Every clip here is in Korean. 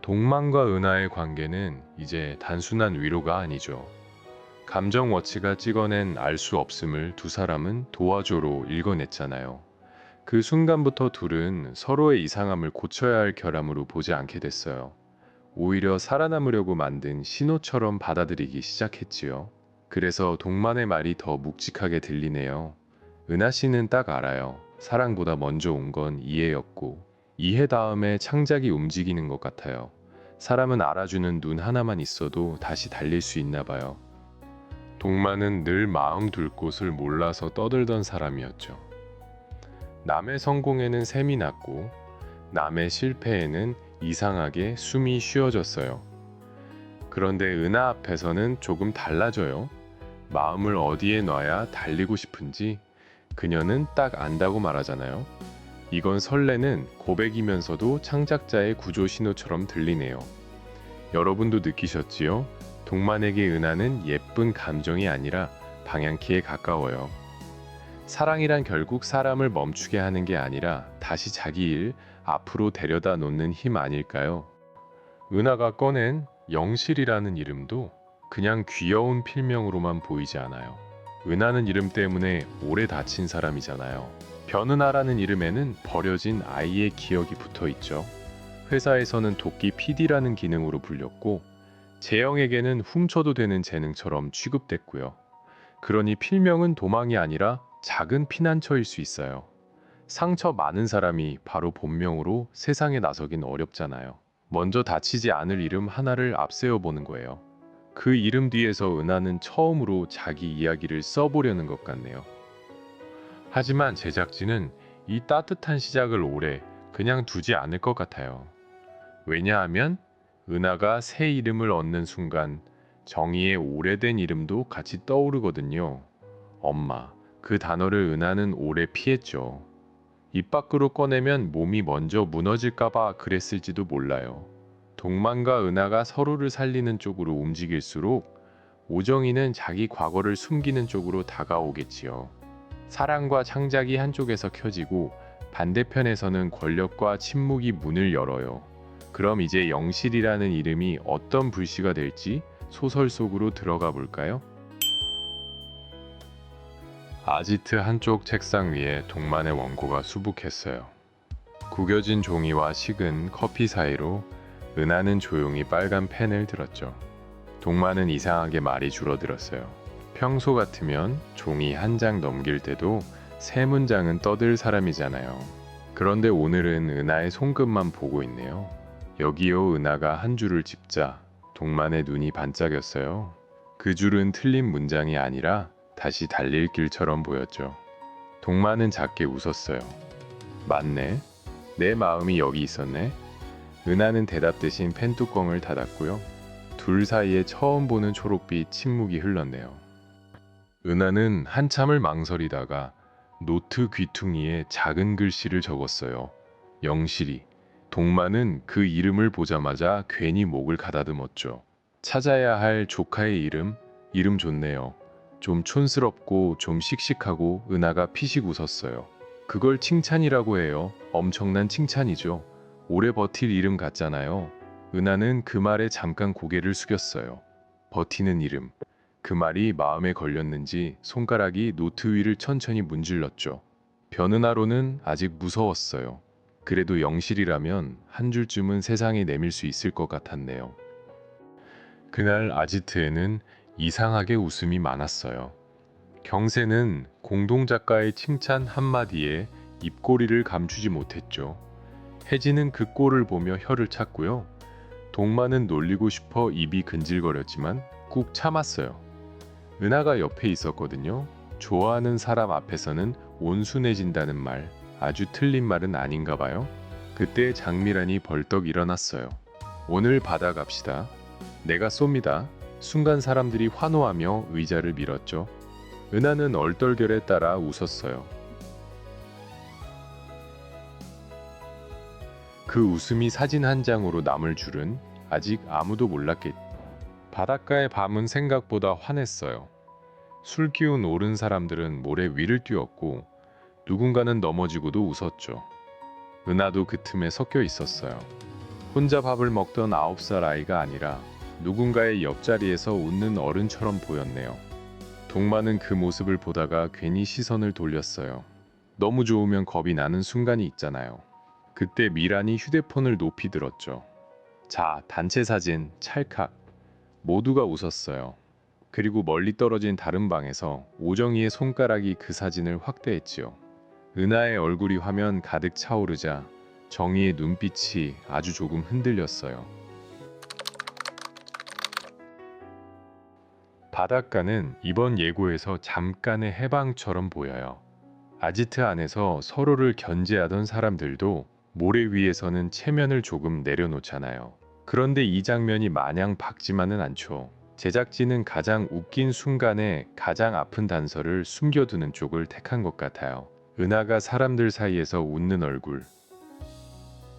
동만과 은하의 관계는 이제 단순한 위로가 아니죠. 감정 워치가 찍어낸 알 수 없음을 두 사람은 도와줘로 읽어냈잖아요. 그 순간부터 둘은 서로의 이상함을 고쳐야 할 결함으로 보지 않게 됐어요. 오히려 살아남으려고 만든 신호처럼 받아들이기 시작했지요. 그래서 동만의 말이 더 묵직하게 들리네요. 은하 씨는 딱 알아요. 사랑보다 먼저 온 건 이해였고, 이해 다음에 창작이 움직이는 것 같아요. 사람은 알아주는 눈 하나만 있어도 다시 달릴 수 있나 봐요. 동만은 늘 마음 둘 곳을 몰라서 떠들던 사람이었죠. 남의 성공에는 샘이 났고, 남의 실패에는 이상하게 숨이 쉬어졌어요. 그런데 은하 앞에서는 조금 달라져요. 마음을 어디에 놔야 달리고 싶은지 그녀는 딱 안다고 말하잖아요. 이건 설레는 고백이면서도 창작자의 구조 신호처럼 들리네요. 여러분도 느끼셨지요? 동만에게 은하는 예쁜 감정이 아니라 방향키에 가까워요. 사랑이란 결국 사람을 멈추게 하는 게 아니라 다시 자기 일 앞으로 데려다 놓는 힘 아닐까요? 은하가 꺼낸 영실이라는 이름도 그냥 귀여운 필명으로만 보이지 않아요. 은하는 이름 때문에 오래 다친 사람이잖아요. 변은하라는 이름에는 버려진 아이의 기억이 붙어 있죠. 회사에서는 도끼 PD라는 기능으로 불렸고, 재영에게는 훔쳐도 되는 재능처럼 취급됐고요. 그러니 필명은 도망이 아니라 작은 피난처일 수 있어요. 상처 많은 사람이 바로 본명으로 세상에 나서긴 어렵잖아요. 먼저 다치지 않을 이름 하나를 앞세워 보는 거예요. 그 이름 뒤에서 은하는 처음으로 자기 이야기를 써보려는 것 같네요. 하지만 제작진은 이 따뜻한 시작을 오래 그냥 두지 않을 것 같아요. 왜냐하면 은하가 새 이름을 얻는 순간 정의의 오래된 이름도 같이 떠오르거든요. 엄마. 그 단어를 은하는 오래 피했죠. 입 밖으로 꺼내면 몸이 먼저 무너질까봐 그랬을지도 몰라요. 동만과 은하가 서로를 살리는 쪽으로 움직일수록 오정이는 자기 과거를 숨기는 쪽으로 다가오겠지요. 사랑과 창작이 한쪽에서 켜지고 반대편에서는 권력과 침묵이 문을 열어요. 그럼 이제 영실이라는 이름이 어떤 불씨가 될지 소설 속으로 들어가 볼까요? 아지트 한쪽 책상 위에 동만의 원고가 수북했어요. 구겨진 종이와 식은 커피 사이로 은하는 조용히 빨간 펜을 들었죠. 동만은 이상하게 말이 줄어들었어요. 평소 같으면 종이 한 장 넘길 때도 세 문장은 떠들 사람이잖아요. 그런데 오늘은 은하의 손끝만 보고 있네요. 여기요. 은하가 한 줄을 짚자 동만의 눈이 반짝였어요. 그 줄은 틀린 문장이 아니라 다시 달릴 길처럼 보였죠. 동만은 작게 웃었어요. 맞네. 내 마음이 여기 있었네. 은하는 대답 대신 펜뚜껑을 닫았고요. 둘 사이에 처음 보는 초록빛 침묵이 흘렀네요. 은하는 한참을 망설이다가 노트 귀퉁이에 작은 글씨를 적었어요. 영실이. 동만은 그 이름을 보자마자 괜히 목을 가다듬었죠. 찾아야 할 조카의 이름 좋네요. 좀 촌스럽고 좀 씩씩하고. 은하가 피식 웃었어요. 그걸 칭찬이라고 해요. 엄청난 칭찬이죠. 오래 버틸 이름 같잖아요. 은하는 그 말에 잠깐 고개를 숙였어요. 버티는 이름. 그 말이 마음에 걸렸는지 손가락이 노트 위를 천천히 문질렀죠. 변은하로는 아직 무서웠어요. 그래도 영실이라면 한 줄쯤은 세상에 내밀 수 있을 것 같았네요. 그날 아지트에는 이상하게 웃음이 많았어요. 경세는 공동작가의 칭찬 한마디에 입꼬리를 감추지 못했죠. 혜진은 그 꼴을 보며 혀를 찼고요. 동만은 놀리고 싶어 입이 근질거렸지만 꾹 참았어요. 은하가 옆에 있었거든요. 좋아하는 사람 앞에서는 온순해진다는 말, 아주 틀린 말은 아닌가 봐요. 그때 장미란이 벌떡 일어났어요. 오늘 받아갑시다. 내가 쏩니다. 순간 사람들이 환호하며 의자를 밀었죠. 은하는 얼떨결에 따라 웃었어요. 그 웃음이 사진 한 장으로 남을 줄은 아직 아무도 몰랐겠죠. 바닷가의 밤은 생각보다 환했어요. 술 기운 오른 사람들은 모래 위를 뛰었고 누군가는 넘어지고도 웃었죠. 은하도 그 틈에 섞여 있었어요. 혼자 밥을 먹던 9살 아이가 아니라 누군가의 옆자리에서 웃는 어른처럼 보였네요. 동마는 그 모습을 보다가 괜히 시선을 돌렸어요. 너무 좋으면 겁이 나는 순간이 있잖아요. 그때 미란이 휴대폰을 높이 들었죠. 자, 단체 사진, 찰칵. 모두가 웃었어요. 그리고 멀리 떨어진 다른 방에서 오정희의 손가락이 그 사진을 확대했지요. 은하의 얼굴이 화면 가득 차오르자 정희의 눈빛이 아주 조금 흔들렸어요. 바닷가는 이번 예고에서 잠깐의 해방처럼 보여요. 아지트 안에서 서로를 견제하던 사람들도 모래 위에서는 체면을 조금 내려놓잖아요. 그런데 이 장면이 마냥 박지만은 않죠. 제작진은 가장 웃긴 순간에 가장 아픈 단서를 숨겨두는 쪽을 택한 것 같아요. 은하가 사람들 사이에서 웃는 얼굴.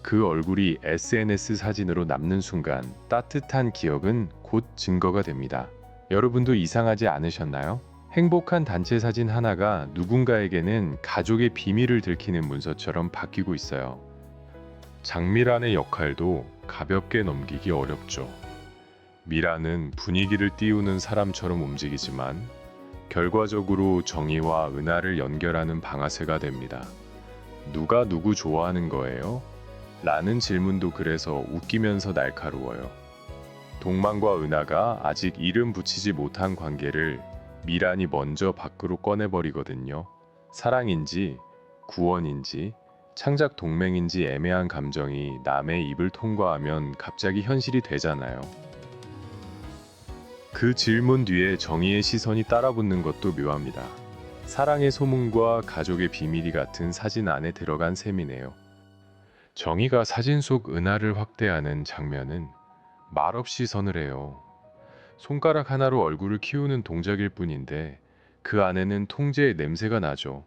그 얼굴이 SNS 사진으로 남는 순간 따뜻한 기억은 곧 증거가 됩니다. 여러분도 이상하지 않으셨나요? 행복한 단체 사진 하나가 누군가에게는 가족의 비밀을 들키는 문서처럼 바뀌고 있어요. 장미란의 역할도 가볍게 넘기기 어렵죠. 미란은 분위기를 띄우는 사람처럼 움직이지만 결과적으로 정의와 은하를 연결하는 방아쇠가 됩니다. 누가 누구 좋아하는 거예요? 라는 질문도 그래서 웃기면서 날카로워요. 동만과 은하가 아직 이름 붙이지 못한 관계를 미란이 먼저 밖으로 꺼내버리거든요. 사랑인지 구원인지 창작 동맹인지 애매한 감정이 남의 입을 통과하면 갑자기 현실이 되잖아요. 그 질문 뒤에 정의의 시선이 따라붙는 것도 묘합니다. 사랑의 소문과 가족의 비밀이 같은 사진 안에 들어간 셈이네요. 정의가 사진 속 은하를 확대하는 장면은 말없이 서늘해요. 손가락 하나로 얼굴을 키우는 동작일 뿐인데 그 안에는 통제의 냄새가 나죠.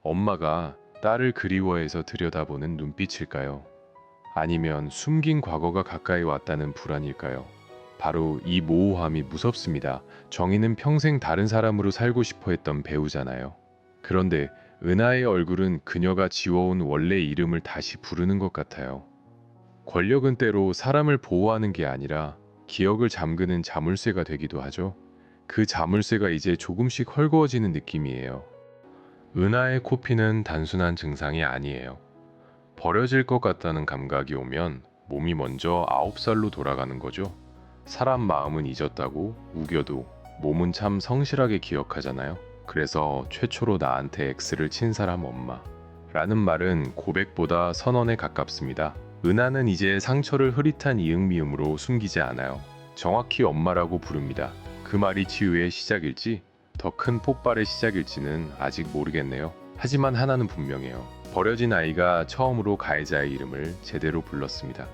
엄마가 딸을 그리워해서 들여다보는 눈빛일까요? 아니면 숨긴 과거가 가까이 왔다는 불안일까요? 바로 이 모호함이 무섭습니다. 정희는 평생 다른 사람으로 살고 싶어 했던 배우잖아요. 그런데 은하의 얼굴은 그녀가 지워온 원래 이름을 다시 부르는 것 같아요. 권력은 때로 사람을 보호하는 게 아니라 기억을 잠그는 자물쇠가 되기도 하죠. 그 자물쇠가 이제 조금씩 헐거워지는 느낌이에요. 은하의 코피는 단순한 증상이 아니에요. 버려질 것 같다는 감각이 오면 몸이 먼저 9살로 돌아가는 거죠. 사람 마음은 잊었다고 우겨도 몸은 참 성실하게 기억하잖아요. 그래서 최초로 나한테 X를 친 사람 엄마 라는 말은 고백보다 선언에 가깝습니다. 은하는 이제 상처를 흐릿한 이응미음으로 숨기지 않아요. 정확히 엄마라고 부릅니다. 그 말이 치유의 시작일지 더 큰 폭발의 시작일지는 아직 모르겠네요. 하지만 하나는 분명해요. 버려진 아이가 처음으로 가해자의 이름을 제대로 불렀습니다.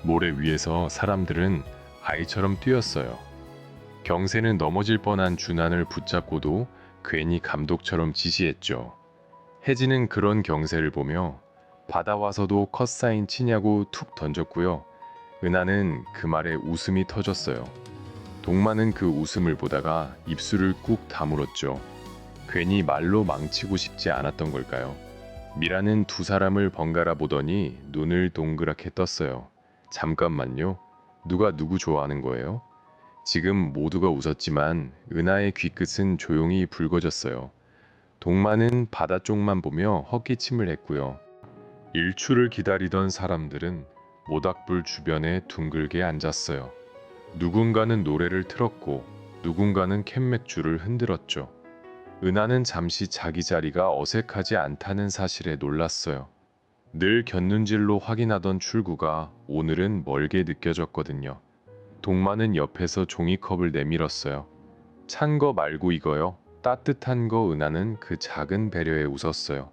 모래 위에서 사람들은 아이처럼 뛰었어요. 경세는 넘어질 뻔한 준환을 붙잡고도 괜히 감독처럼 지시했죠. 혜진은 그런 경세를 보며 받아와서도 컷사인 치냐고 툭 던졌고요. 은하는 그 말에 웃음이 터졌어요. 동마는 그 웃음을 보다가 입술을 꾹 다물었죠. 괜히 말로 망치고 싶지 않았던 걸까요? 미라는 두 사람을 번갈아 보더니 눈을 동그랗게 떴어요. 잠깐만요. 누가 누구 좋아하는 거예요? 지금 모두가 웃었지만 은하의 귀끝은 조용히 붉어졌어요. 동마는 바다 쪽만 보며 헛기침을 했고요. 일출을 기다리던 사람들은 모닥불 주변에 둥글게 앉았어요. 누군가는 노래를 틀었고 누군가는 캔맥주를 흔들었죠. 은하는 잠시 자기 자리가 어색하지 않다는 사실에 놀랐어요. 늘 곁눈질로 확인하던 출구가 오늘은 멀게 느껴졌거든요. 동마는 옆에서 종이컵을 내밀었어요. 찬 거 말고 이거요. 따뜻한 거. 은하는 그 작은 배려에 웃었어요.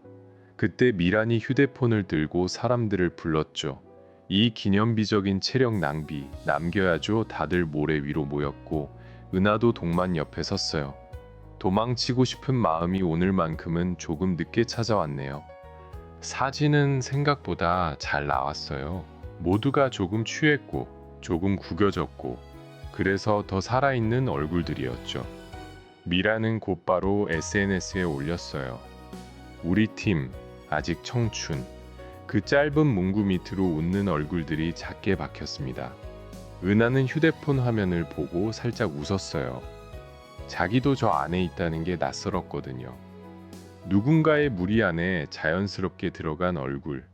그때 미란이 휴대폰을 들고 사람들을 불렀죠. 이 기념비적인 체력 낭비 남겨야죠. 다들 모래 위로 모였고 은하도 동만 옆에 섰어요. 도망치고 싶은 마음이 오늘만큼은 조금 늦게 찾아왔네요. 사진은 생각보다 잘 나왔어요. 모두가 조금 취했고 조금 구겨졌고 그래서 더 살아있는 얼굴들이었죠. 미라는 곧바로 SNS에 올렸어요. 우리 팀 아직 청춘. 그 짧은 문구 밑으로 웃는 얼굴들이 작게 박혔습니다. 은하는 휴대폰 화면을 보고 살짝 웃었어요. 자기도 저 안에 있다는 게 낯설었거든요. 누군가의 무리 안에 자연스럽게 들어간 얼굴.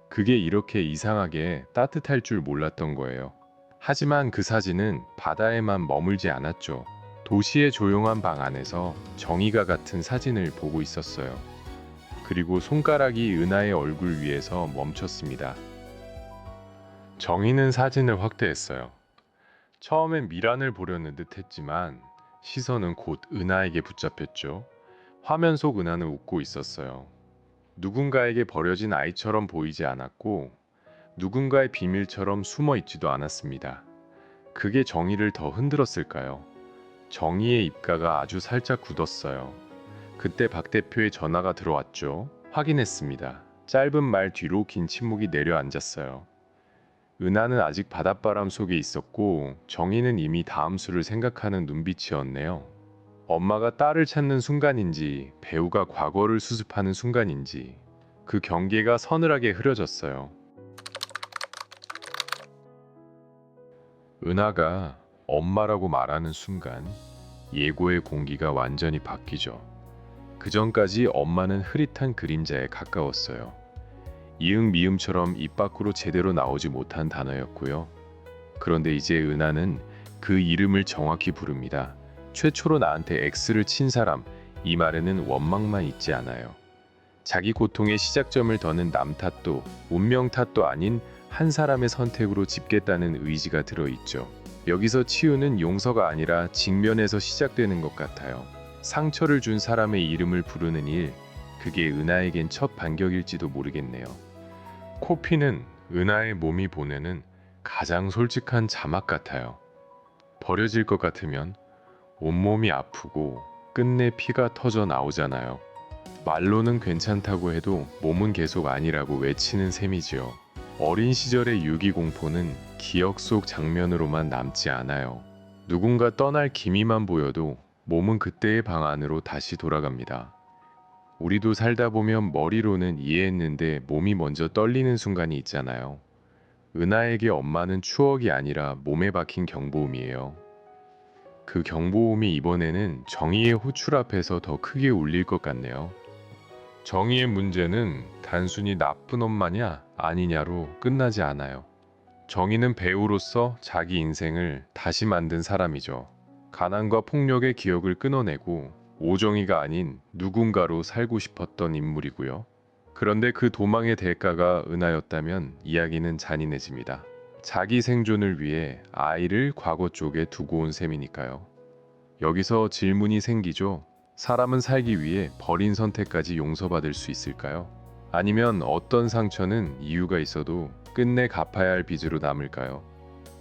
그게 이렇게 이상하게 따뜻할 줄 몰랐던 거예요. 하지만 그 사진은 바다에만 머물지 않았죠. 도시의 조용한 방 안에서 정의가 같은 사진을 보고 있었어요. 그리고 손가락이 은하의 얼굴 위에서 멈췄습니다. 정의는 사진을 확대했어요. 처음엔 미란을 보려는 듯 했지만 시선은 곧 은하에게 붙잡혔죠. 화면 속 은하는 웃고 있었어요. 누군가에게 버려진 아이처럼 보이지 않았고 누군가의 비밀처럼 숨어 있지도 않았습니다. 그게 정의를 더 흔들었을까요? 정의의 입가가 아주 살짝 굳었어요. 그때 박 대표의 전화가 들어왔죠. 확인했습니다. 짧은 말 뒤로 긴 침묵이 내려앉았어요. 은하는 아직 바닷바람 속에 있었고 정의는 이미 다음 수를 생각하는 눈빛이었네요. 엄마가 딸을 찾는 순간인지 배우가 과거를 수습하는 순간인지 그 경계가 서늘하게 흐려졌어요. 은하가 엄마라고 말하는 순간 예고의 공기가 완전히 바뀌죠. 그 전까지 엄마는 흐릿한 그림자에 가까웠어요. 이응 미음처럼 입 밖으로 제대로 나오지 못한 단어였고요. 그런데 이제 은하는 그 이름을 정확히 부릅니다. 최초로 나한테 X를 친 사람, 이 말에는 원망만 있지 않아요. 자기 고통의 시작점을 더는 남 탓도 운명 탓도 아닌 한 사람의 선택으로 짚겠다는 의지가 들어있죠. 여기서 치유는 용서가 아니라 직면에서 시작되는 것 같아요. 상처를 준 사람의 이름을 부르는 일, 그게 은하에겐 첫 반격일지도 모르겠네요. 코피는 은하의 몸이 보내는 가장 솔직한 자막 같아요. 버려질 것 같으면 온몸이 아프고 끝내 피가 터져 나오잖아요. 말로는 괜찮다고 해도 몸은 계속 아니라고 외치는 셈이지요. 어린 시절의 유기공포는 기억 속 장면으로만 남지 않아요. 누군가 떠날 기미만 보여도 몸은 그때의 방 안으로 다시 돌아갑니다. 우리도 살다 보면 머리로는 이해했는데 몸이 먼저 떨리는 순간이 있잖아요. 은하에게 엄마는 추억이 아니라 몸에 박힌 경보음이에요. 그 경보음이 이번에는 정의의 호출 앞에서 더 크게 울릴 것 같네요. 정의의 문제는 단순히 나쁜 엄마냐 아니냐로 끝나지 않아요. 정의는 배우로서 자기 인생을 다시 만든 사람이죠. 가난과 폭력의 기억을 끊어내고 오정이가 아닌 누군가로 살고 싶었던 인물이고요. 그런데 그 도망의 대가가 은하였다면 이야기는 잔인해집니다. 자기 생존을 위해 아이를 과거 쪽에 두고 온 셈이니까요. 여기서 질문이 생기죠. 사람은 살기 위해 버린 선택까지 용서받을 수 있을까요? 아니면 어떤 상처는 이유가 있어도 끝내 갚아야 할 빚으로 남을까요?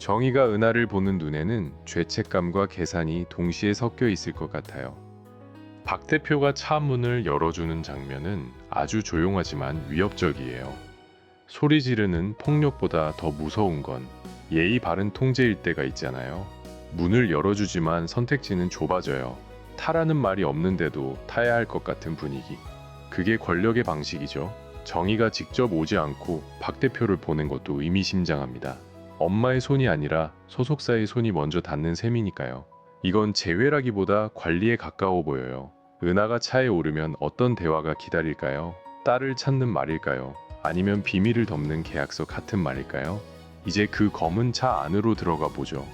정의가 은하를 보는 눈에는 죄책감과 계산이 동시에 섞여 있을 것 같아요. 박 대표가 차 문을 열어주는 장면은 아주 조용하지만 위협적이에요. 소리 지르는 폭력보다 더 무서운 건 예의 바른 통제일 때가 있잖아요. 문을 열어주지만 선택지는 좁아져요. 타라는 말이 없는데도 타야 할 것 같은 분위기. 그게 권력의 방식이죠. 정의가 직접 오지 않고 박 대표를 보낸 것도 의미심장합니다. 엄마의 손이 아니라 소속사의 손이 먼저 닿는 셈이니까요. 이건 재회라기보다 관리에 가까워 보여요. 은하가 차에 오르면 어떤 대화가 기다릴까요? 딸을 찾는 말일까요? 아니면 비밀을 덮는 계약서 같은 말일까요? 이제 그 검은 차 안으로 들어가 보죠.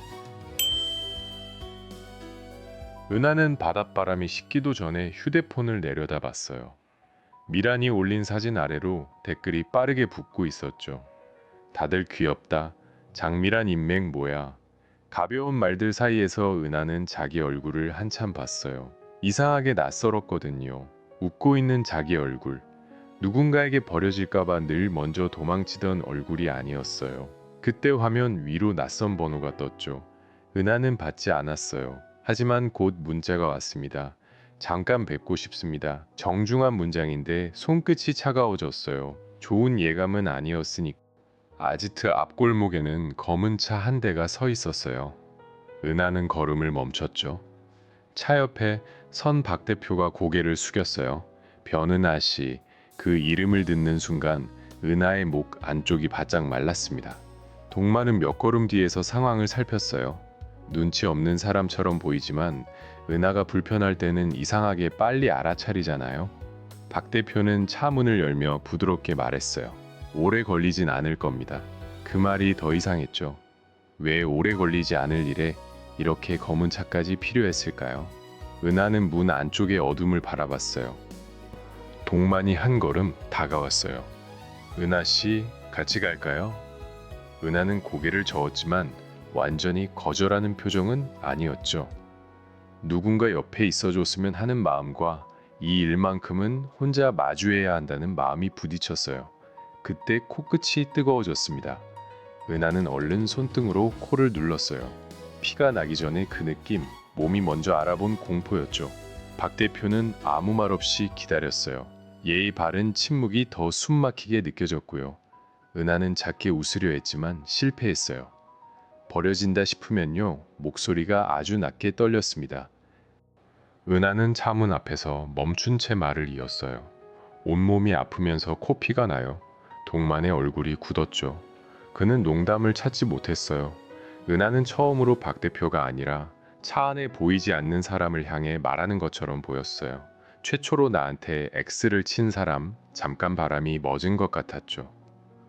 은하는 바닷바람이 식기도 전에 휴대폰을 내려다봤어요. 미란이 올린 사진 아래로 댓글이 빠르게 붙고 있었죠. 다들 귀엽다. 장미란 인맥 뭐야. 가벼운 말들 사이에서 은하는 자기 얼굴을 한참 봤어요. 이상하게 낯설었거든요. 웃고 있는 자기 얼굴. 누군가에게 버려질까봐 늘 먼저 도망치던 얼굴이 아니었어요. 그때 화면 위로 낯선 번호가 떴죠. 은하는 받지 않았어요. 하지만 곧 문자가 왔습니다. 잠깐 뵙고 싶습니다. 정중한 문장인데 손끝이 차가워졌어요. 좋은 예감은 아니었으니까. 아지트 앞골목에는 검은 차 한 대가 서 있었어요. 은하는 걸음을 멈췄죠. 차 옆에 선 박 대표가 고개를 숙였어요. 변은하 씨, 그 이름을 듣는 순간 은하의 목 안쪽이 바짝 말랐습니다. 동만은 몇 걸음 뒤에서 상황을 살폈어요. 눈치 없는 사람처럼 보이지만 은하가 불편할 때는 이상하게 빨리 알아차리잖아요. 박 대표는 차 문을 열며 부드럽게 말했어요. 오래 걸리진 않을 겁니다. 그 말이 더 이상했죠. 왜 오래 걸리지 않을 일에 이렇게 검은 차까지 필요했을까요? 은하는 문 안쪽의 어둠을 바라봤어요. 동만이 한 걸음 다가왔어요. 은하 씨, 같이 갈까요? 은하는 고개를 저었지만 완전히 거절하는 표정은 아니었죠. 누군가 옆에 있어줬으면 하는 마음과 이 일만큼은 혼자 마주해야 한다는 마음이 부딪혔어요. 그때 코끝이 뜨거워졌습니다. 은하는 얼른 손등으로 코를 눌렀어요. 피가 나기 전에 그 느낌, 몸이 먼저 알아본 공포였죠. 박 대표는 아무 말 없이 기다렸어요. 예의 바른 침묵이 더 숨막히게 느껴졌고요. 은하는 작게 웃으려 했지만 실패했어요. 버려진다 싶으면요, 목소리가 아주 낮게 떨렸습니다. 은하는 차문 앞에서 멈춘 채 말을 이었어요. 온몸이 아프면서 코피가 나요. 동만의 얼굴이 굳었죠. 그는 농담을 찾지 못했어요. 은하는 처음으로 박 대표가 아니라 차 안에 보이지 않는 사람을 향해 말하는 것처럼 보였어요. 최초로 나한테 X를 친 사람, 잠깐 바람이 멎은 것 같았죠.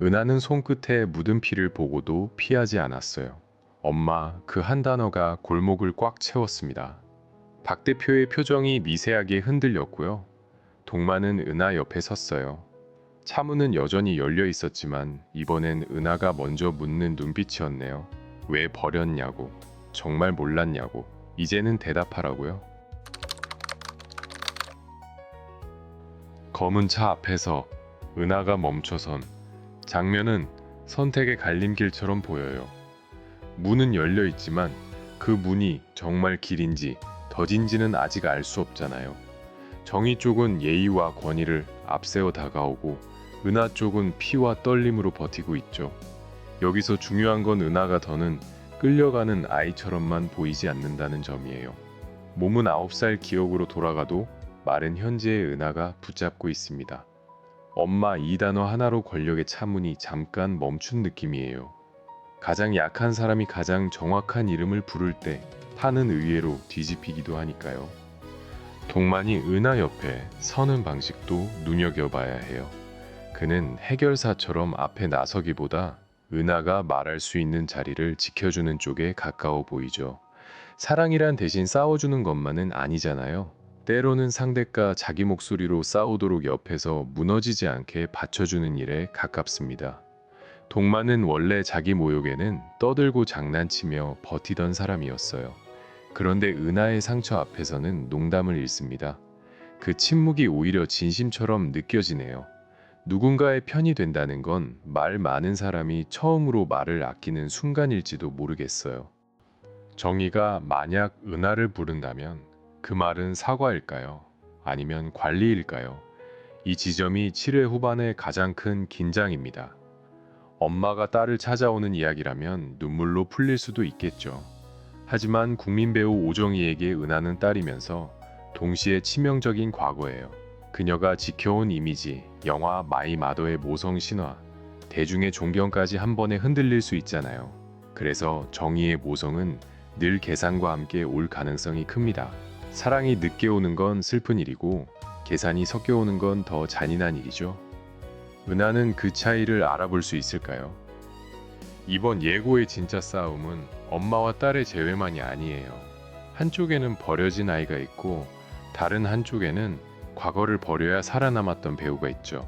은하는 손끝에 묻은 피를 보고도 피하지 않았어요. 엄마, 그 한 단어가 골목을 꽉 채웠습니다. 박 대표의 표정이 미세하게 흔들렸고요. 동만은 은하 옆에 섰어요. 차문은 여전히 열려 있었지만 이번엔 은하가 먼저 묻는 눈빛이었네요. 왜 버렸냐고, 정말 몰랐냐고, 이제는 대답하라고요. 검은 차 앞에서 은하가 멈춰선 장면은 선택의 갈림길처럼 보여요. 문은 열려 있지만 그 문이 정말 길인지 더딘지는 아직 알 수 없잖아요. 정의 쪽은 예의와 권위를 앞세워 다가오고 은하 쪽은 피와 떨림으로 버티고 있죠. 여기서 중요한 건 은하가 더는 끌려가는 아이처럼만 보이지 않는다는 점이에요. 몸은 9살 기억으로 돌아가도 말은 현재의 은하가 붙잡고 있습니다. 엄마 이 단어 하나로 권력의 차문이 잠깐 멈춘 느낌이에요. 가장 약한 사람이 가장 정확한 이름을 부를 때 판은 의외로 뒤집히기도 하니까요. 동만이 은하 옆에 서는 방식도 눈여겨봐야 해요. 그는 해결사처럼 앞에 나서기보다 은하가 말할 수 있는 자리를 지켜주는 쪽에 가까워 보이죠. 사랑이란 대신 싸워주는 것만은 아니잖아요. 때로는 상대가 자기 목소리로 싸우도록 옆에서 무너지지 않게 받쳐주는 일에 가깝습니다. 동만은 원래 자기 모욕에는 떠들고 장난치며 버티던 사람이었어요. 그런데 은하의 상처 앞에서는 농담을 잃습니다. 그 침묵이 오히려 진심처럼 느껴지네요. 누군가의 편이 된다는 건 말 많은 사람이 처음으로 말을 아끼는 순간일지도 모르겠어요. 정의가 만약 은하를 부른다면 그 말은 사과일까요? 아니면 관리일까요? 이 지점이 7회 후반의 가장 큰 긴장입니다. 엄마가 딸을 찾아오는 이야기라면 눈물로 풀릴 수도 있겠죠. 하지만 국민 배우 오정희에게 은하는 딸이면서 동시에 치명적인 과거예요. 그녀가 지켜온 이미지, 영화 마이 마더의 모성 신화, 대중의 존경까지 한 번에 흔들릴 수 있잖아요. 그래서 정의의 모성은 늘 계산과 함께 올 가능성이 큽니다. 사랑이 늦게 오는 건 슬픈 일이고 계산이 섞여 오는 건 더 잔인한 일이죠. 은하는 그 차이를 알아볼 수 있을까요? 이번 예고의 진짜 싸움은 엄마와 딸의 재회만이 아니에요. 한쪽에는 버려진 아이가 있고 다른 한쪽에는 과거를 버려야 살아남았던 배우가 있죠.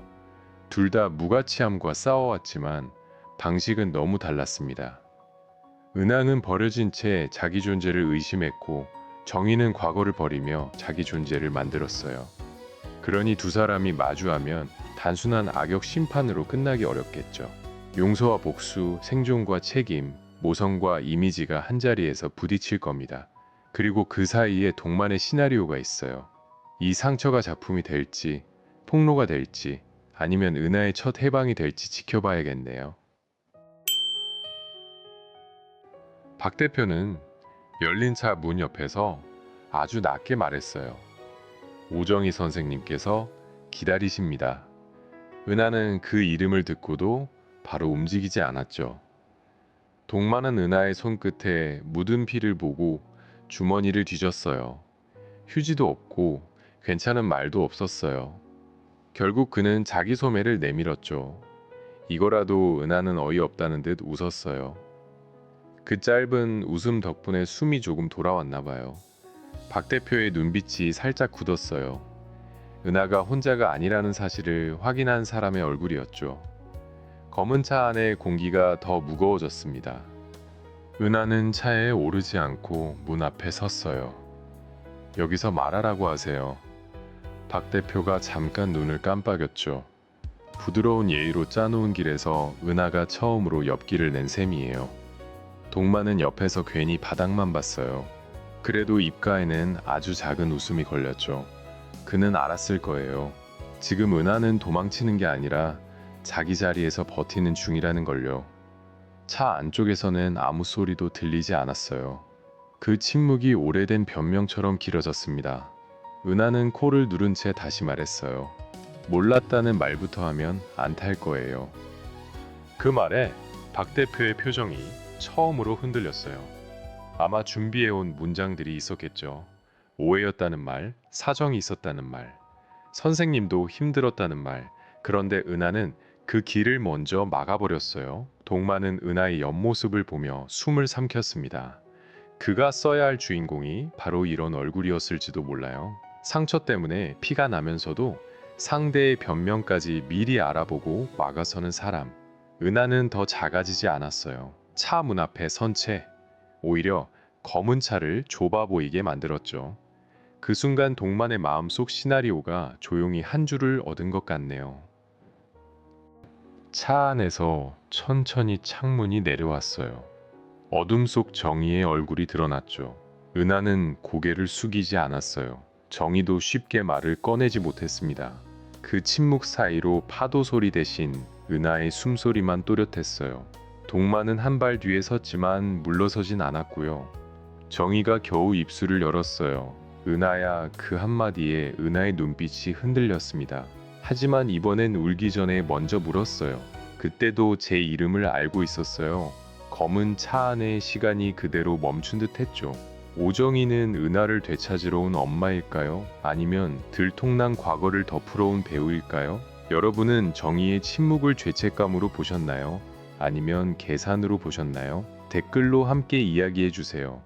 둘 다 무가치함과 싸워왔지만 방식은 너무 달랐습니다. 은하는 버려진 채 자기 존재를 의심했고 정의는 과거를 버리며 자기 존재를 만들었어요. 그러니 두 사람이 마주하면 단순한 악역 심판으로 끝나기 어렵겠죠. 용서와 복수, 생존과 책임, 모성과 이미지가 한자리에서 부딪힐 겁니다. 그리고 그 사이에 동만의 시나리오가 있어요. 이 상처가 작품이 될지, 폭로가 될지, 아니면 은하의 첫 해방이 될지 지켜봐야겠네요. 박 대표는 열린 차 문 옆에서 아주 낮게 말했어요. 오정희 선생님께서 기다리십니다. 은하는 그 이름을 듣고도 바로 움직이지 않았죠. 동만은 은하의 손끝에 묻은 피를 보고 주머니를 뒤졌어요. 휴지도 없고 괜찮은 말도 없었어요. 결국 그는 자기 소매를 내밀었죠. 이거라도 은하는 어이없다는 듯 웃었어요. 그 짧은 웃음 덕분에 숨이 조금 돌아왔나 봐요. 박 대표의 눈빛이 살짝 굳었어요. 은하가 혼자가 아니라는 사실을 확인한 사람의 얼굴이었죠. 검은 차 안의 공기가 더 무거워졌습니다. 은하는 차에 오르지 않고 문 앞에 섰어요. 여기서 말하라고 하세요. 박 대표가 잠깐 눈을 깜빡였죠. 부드러운 예의로 짜놓은 길에서 은하가 처음으로 옆길을 낸 셈이에요. 동만은 옆에서 괜히 바닥만 봤어요. 그래도 입가에는 아주 작은 웃음이 걸렸죠. 그는 알았을 거예요. 지금 은하는 도망치는 게 아니라 자기 자리에서 버티는 중이라는 걸요. 차 안쪽에서는 아무 소리도 들리지 않았어요. 그 침묵이 오래된 변명처럼 길어졌습니다. 은하는 코를 누른 채 다시 말했어요. 몰랐다는 말부터 하면 안 탈 거예요. 그 말에 박 대표의 표정이 처음으로 흔들렸어요. 아마 준비해온 문장들이 있었겠죠. 오해였다는 말, 사정이 있었다는 말, 선생님도 힘들었다는 말. 그런데 은하는 그 길을 먼저 막아버렸어요. 동만은 은하의 옆모습을 보며 숨을 삼켰습니다. 그가 써야 할 주인공이 바로 이런 얼굴이었을지도 몰라요. 상처 때문에 피가 나면서도 상대의 변명까지 미리 알아보고 막아서는 사람. 은하는 더 작아지지 않았어요. 차 문 앞에 선 채 오히려 검은 차를 좁아 보이게 만들었죠. 그 순간 동만의 마음속 시나리오가 조용히 한 줄을 얻은 것 같네요. 차 안에서 천천히 창문이 내려왔어요. 어둠 속 정의의 얼굴이 드러났죠. 은하는 고개를 숙이지 않았어요. 정의도 쉽게 말을 꺼내지 못했습니다. 그 침묵 사이로 파도 소리 대신 은하의 숨소리만 또렷했어요. 동만은 한 발 뒤에 섰지만 물러서진 않았고요. 정의가 겨우 입술을 열었어요. 은하야, 그 한마디에 은하의 눈빛이 흔들렸습니다. 하지만 이번엔 울기 전에 먼저 물었어요. 그때도 제 이름을 알고 있었어요. 검은 차 안에 시간이 그대로 멈춘 듯 했죠. 오정희는 은하를 되찾으러 온 엄마일까요? 아니면 들통난 과거를 덮으러 온 배우일까요? 여러분은 정의의 침묵을 죄책감으로 보셨나요? 아니면 계산으로 보셨나요? 댓글로 함께 이야기해 주세요.